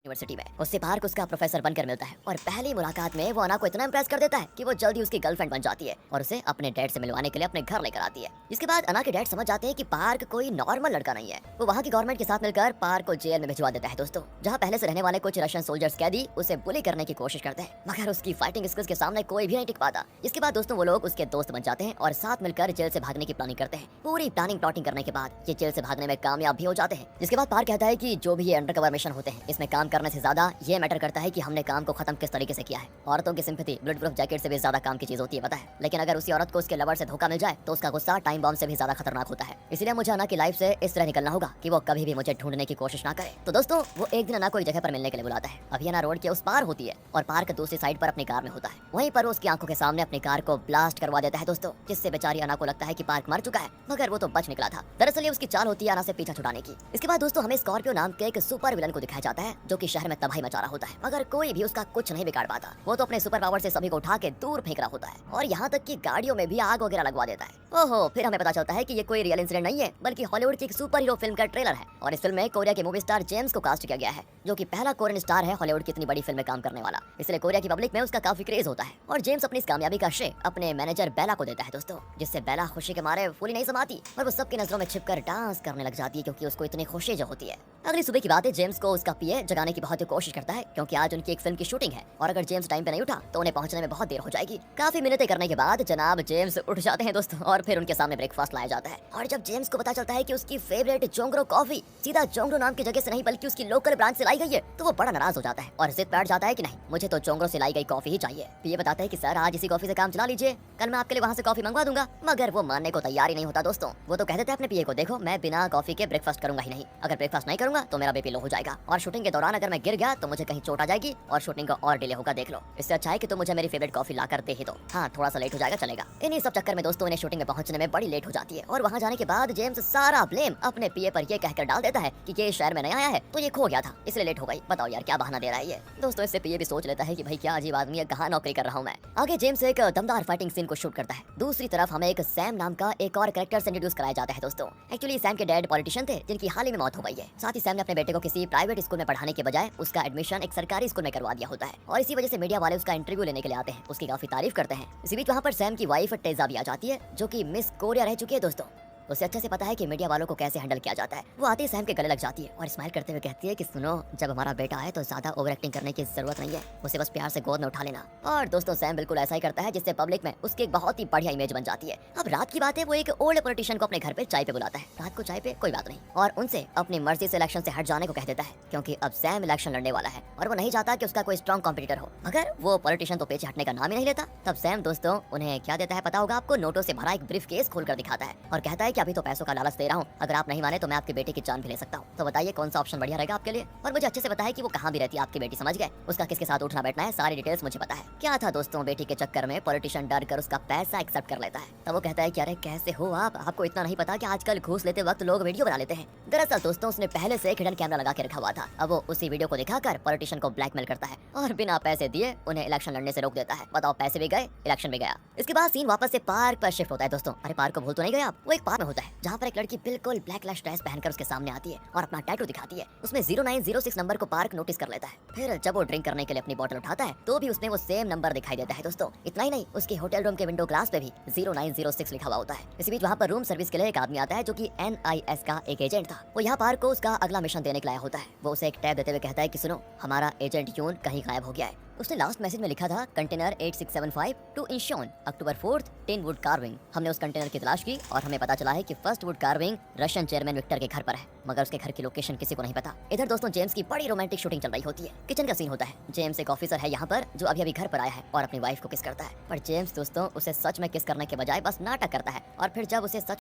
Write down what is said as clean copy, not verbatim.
University में उससे park उसका प्रोफेसर बनकर मिलता है और पहली मुलाकात में वो अना को इतना इम्प्रेस कर देता है कि वो जल्दी उसकी गर्लफ्रेंड बन जाती है और उसे अपने डैड से मिलवाने के लिए अपने घर लेकर आती है। इसके बाद अना के डैड समझ जाते हैं कि पार्क कोई नॉर्मल लड़का नहीं है। वो वहाँ की गवर्नमेंट के साथ मिलकर पार्क को जेल में भिजवा देता है दोस्तों, जहाँ पहले से रहने वाले कुछ रशियन सोल्जर्स कैदी उसे बुली करने की कोशिश करते हैं, मगर उसकी फाइटिंग स्किल्स के सामने कोई भी नहीं टिक पाता। इसके बाद दोस्तों वो लोग उसके दोस्त बन जाते हैं और साथ मिलकर जेल से भागने की प्लानिंग करते हैं। पूरी प्लानिंग प्लॉटिंग करने के बाद ये जेल से भागने में कामयाब भी हो जाते हैं। जिसके बाद पार्क कहता है कि जो भी ये अंडरकवर मिशन होते हैं इसमें काम करने से ज्यादा ये मैटर करता है कि हमने काम को खत्म किस तरीके से किया है। औरतों की सिंपैथी बुलेट प्रूफ जैकेट से भी ज्यादा काम की चीज होती है, पता है। लेकिन अगर उसी औरत को उसके लवर से धोखा मिल जाए तो उसका गुस्सा टाइम बॉम्ब से भी ज्यादा खतरनाक होता है। इसलिए मुझे अना की लाइफ से इस तरह निकलना होगा कि वो कभी भी मुझे ढूंढने की कोशिश ना करे। तो दोस्तों वो एक दिन अना को एक जगह पर मिलने के लिए बुलाता है। अभी अना रोड के उस पार होती है और पार्क दूसरी साइड पर अपनी कार में होता है। वहीं पर उसकी आंखों के सामने अपनी कार को ब्लास्ट करवा देता है दोस्तों, जिससे बेचारी अना को लगता है कि पार्क मर चुका है, मगर वो तो बच निकला था। दरअसल ये उसकी चाल होती है अना से पीछा छुड़ाने की। इसके बाद दोस्तों हमें स्कॉर्पियो नाम के एक सुपर विलन को दिखाया जाता है जो कि शहर में तबाही मचा रहा होता है, मगर कोई भी उसका कुछ नहीं बिगाड़ पाता। वो तो अपने सुपर पावर से सभी को उठा के दूर फेंक रहा होता है और यहाँ तक कि गाड़ियों में भी आग वगैरह लगवा देता है। ओहो, फिर हमें पता चलता है कि ये कोई रियल इंसिडेंट नहीं है बल्कि हॉलीवुड की एक सुपर हीरो फिल्म का ट्रेलर है। और इस फिल्म में कोरिया के मूवी स्टार जेम्स को कास्ट किया गया है, जो कि पहला कोरियन स्टार है हॉलीवुड की इतनी बड़ी फिल्म में काम करने वाला। इसलिए कोरिया की पब्लिक में उसका काफी क्रेज होता है और जेम्स अपनी इस कामयाबी का श्रेय अपने मैनेजर बेला को देता है दोस्तों, जिससे बेला खुशी के मारे फूली नहीं समाती और वो सबकी नजरों में छिपकर डांस करने लग जाती है क्योंकि उसको इतनी खुशी जो होती है। अगली सुबह की बात है, जेम्स को उसका पीए जगाने की बहुत कोशिश करता है क्योंकि आज उनकी एक फिल्म की शूटिंग है और अगर जेम्स टाइम पे नहीं उठा तो उन्हें पहुंचने में बहुत देर हो जाएगी। काफी मिनटें करने के बाद जनाब जेम्स उठ जाते हैं दोस्तों और फिर उनके सामने ब्रेकफास्ट लाया जाता है। और जब जेम्स को पता चलता है कि उसकी फेवरेट जोंग्रो कॉफी सीधा जोंग्रो नाम की जगह से नहीं बल्कि उसकी लोकल ब्रांच से लाई गई है तो वो बड़ा नाराज हो जाता है और जिद बैठ जाता है कि नहीं, मुझे तो जोंग्रो से लाई गई कॉफी ही चाहिए। पीए बताता है कि सर आज इसी कॉफी से काम चला लीजिए, कल मैं आपके लिए वहाँ से कॉफी मंगवा दूंगा। मगर वो मानने को तैयार ही नहीं होता दोस्तों। वो तो कह देते हैं अपने पीए को, देखो मैं बिना कॉफी के ब्रेकफास्ट करूंगा ही नहीं, अगर ब्रेकफास्ट नहीं करूंगा तो मेरा बीपी लो हो जाएगा और शूटिंग के दौरान अगर मैं गिर गया तो मुझे कहीं चोट आ जाएगी और शूटिंग का और डिले होगा, देख लो। इससे अच्छा है कि तुम मुझे मेरी फेवरेट कॉफी ला कर दे ही दो। हाँ थोड़ा सा लेट हो जाएगा चलेगा। इन्हीं सब चक्कर में दोस्तों इन्हें शूटिंग में पहुंचने में बड़ी लेट हो जाती है और वहाँ जाने के बाद जेम्स सारा ब्लेम अपने पीए पर ये कहकर डाल देता है कि ये शहर में नया आया है तो ये खो गया था इसलिए लेट हो गई। बताओ यार क्या बहाना दे रहा है ये। दोस्तों इससे पीए भी सोच लेता है कि भाई क्या अजीब आदमी है, कहाँ नौकरी कर रहा हूँ मैं। आगे जेम्स एक दमदार फाइटिंग सीन को शूट करता है। दूसरी तरफ हमें एक सैम नाम का एक और कैरेक्टर से इंट्रोड्यूस कराया जाता है दोस्तों। एक्चुअली सैम के डैड पॉलिटिशियन थे जिनकी हाल ही में मौत हो गई है। साथ ही सैम ने अपने बेटे को किसी प्राइवेट स्कूल में पढ़ाने के बजाय उसका एडमिशन एक सरकारी स्कूल में करवा दिया होता है और इसी वजह से मीडिया वाले उसका इंटरव्यू लेने के लिए आते हैं, उसकी काफी तारीफ करते हैं। इसी बीच वहाँ पर सैम की वाइफ टेजा भी आ जाती है जो कि मिस कोरिया रह चुकी है दोस्तों। उसे अच्छे से पता है कि मीडिया वालों को कैसे हैंडल किया जाता है। वो आते ही सैम के गले लग जाती है और स्माइल करते हुए कहती है कि सुनो, जब हमारा बेटा आए तो ज्यादा ओवर एक्टिंग करने की जरूरत नहीं है, उसे बस प्यार से गोद में उठा लेना। और दोस्तों सैम बिल्कुल ऐसा ही करता है जिससे पब्लिक में उसकी एक बहुत ही बढ़िया इमेज बन जाती है। अब रात की बात है, वो एक ओल्ड पॉलिटिशियन को अपने घर पे चाय पे बुलाता है। रात को चाय पे कोई बात नहीं और उनसे अपनी मर्जी से इलेक्शन से हट जाने को कह देता है क्योंकि अब सैम इलेक्शन लड़ने वाला है और वो नहीं चाहता कि उसका कोई स्ट्रॉन्ग कॉम्पिटिटर हो। मगर वो पॉलिटिशियन तो पीछे हटने का नाम ही नहीं लेता। तब सैम दोस्तों उन्हें क्या देता है पता होगा आपको, नोटों से भरा एक ब्रीफ केस खोलकर दिखाता है और कहता है कि अभी तो पैसों का लालच दे रहा हूँ, अगर आप नहीं माने तो मैं आपके बेटे की जान भी ले सकता हूँ। तो बताइए कौन सा ऑप्शन बढ़िया रहेगा आपके लिए। और मुझे अच्छे से पता है कि वो कहाँ भी रहती है आपकी बेटी, समझ गए, उसका किसके साथ उठना बैठना है, सारी डिटेल्स मुझे पता है। क्या था दोस्तों, बेटी के चक्कर में पॉलिटिशियन डर कर उसका पैसा एक्सेप्ट कर लेता है। तब वो कहता है कि अरे कैसे हो आप, आपको इतना नहीं पता कि आजकल घूस लेते वक्त लोग वीडियो बना लेते हैं। दरअसल दोस्तों उसने पहले से एक हिडन कैमरा लगा के रखा हुआ था। अब वो उसी वीडियो को दिखाकर पॉलिटिशियन को ब्लैकमेल करता है और बिना पैसे दिए उन्हें इलेक्शन लड़ने से रोक देता है। बताओ, पैसे भी गए, इलेक्शन भी गया। इसके बाद सीन वापस से पार्क पर शिफ्ट होता है दोस्तों। अरे पार्क को भूल तो नहीं गए आप, वो एक पार्क में होता है जहाँ पर एक लड़की बिल्कुल ब्लैक लैश ड्रेस पहनकर उसके सामने आती है और अपना टैटू दिखाती है। उसमें 0906 नंबर को पार्क नोटिस कर लेता है। फिर जब वो ड्रिंक करने के लिए अपनी बोतल उठाता है तो भी उसमें वो सेम नंबर दिखाई देता है दोस्तों। इतना ही नहीं, उसके होटल रूम के विंडो ग्लास पे भी 0906 लिखा हुआ होता है। इसी बीच वहाँ पर रूम सर्विस के लिए एक आदमी आता है जो कि NIS का एक एजेंट था। वो यहाँ पार्क को उसका अगला मिशन देने के लिए आया होता है। वो उसे एक टैब देते हुए कहता है कि सुनो, हमारा एजेंट यून कहीं गायब हो गया है। उसने लास्ट मैसेज में लिखा था container 8675 to Incheon October 4th 10 wood carving. हमने उस कंटेनर की तलाश की और हमें पता चला है कि first wood carving Russian chairman Victor के घर पर है, मगर उसके घर की लोकेशन किसी को नहीं पता। इधर दोस्तों जेम्स की बड़ी रोमांटिक शूटिंग चल रही होती है। किचन का सीन होता है। जेम्स एक ऑफिसर है यहाँ पर जो अभी अभी घर पर आया है और अपनी वाइफ को किस करता है, पर जेम्स दोस्तों उसे सच में किस करने के बजाय बस नाटक करता है और फिर जब उसे सच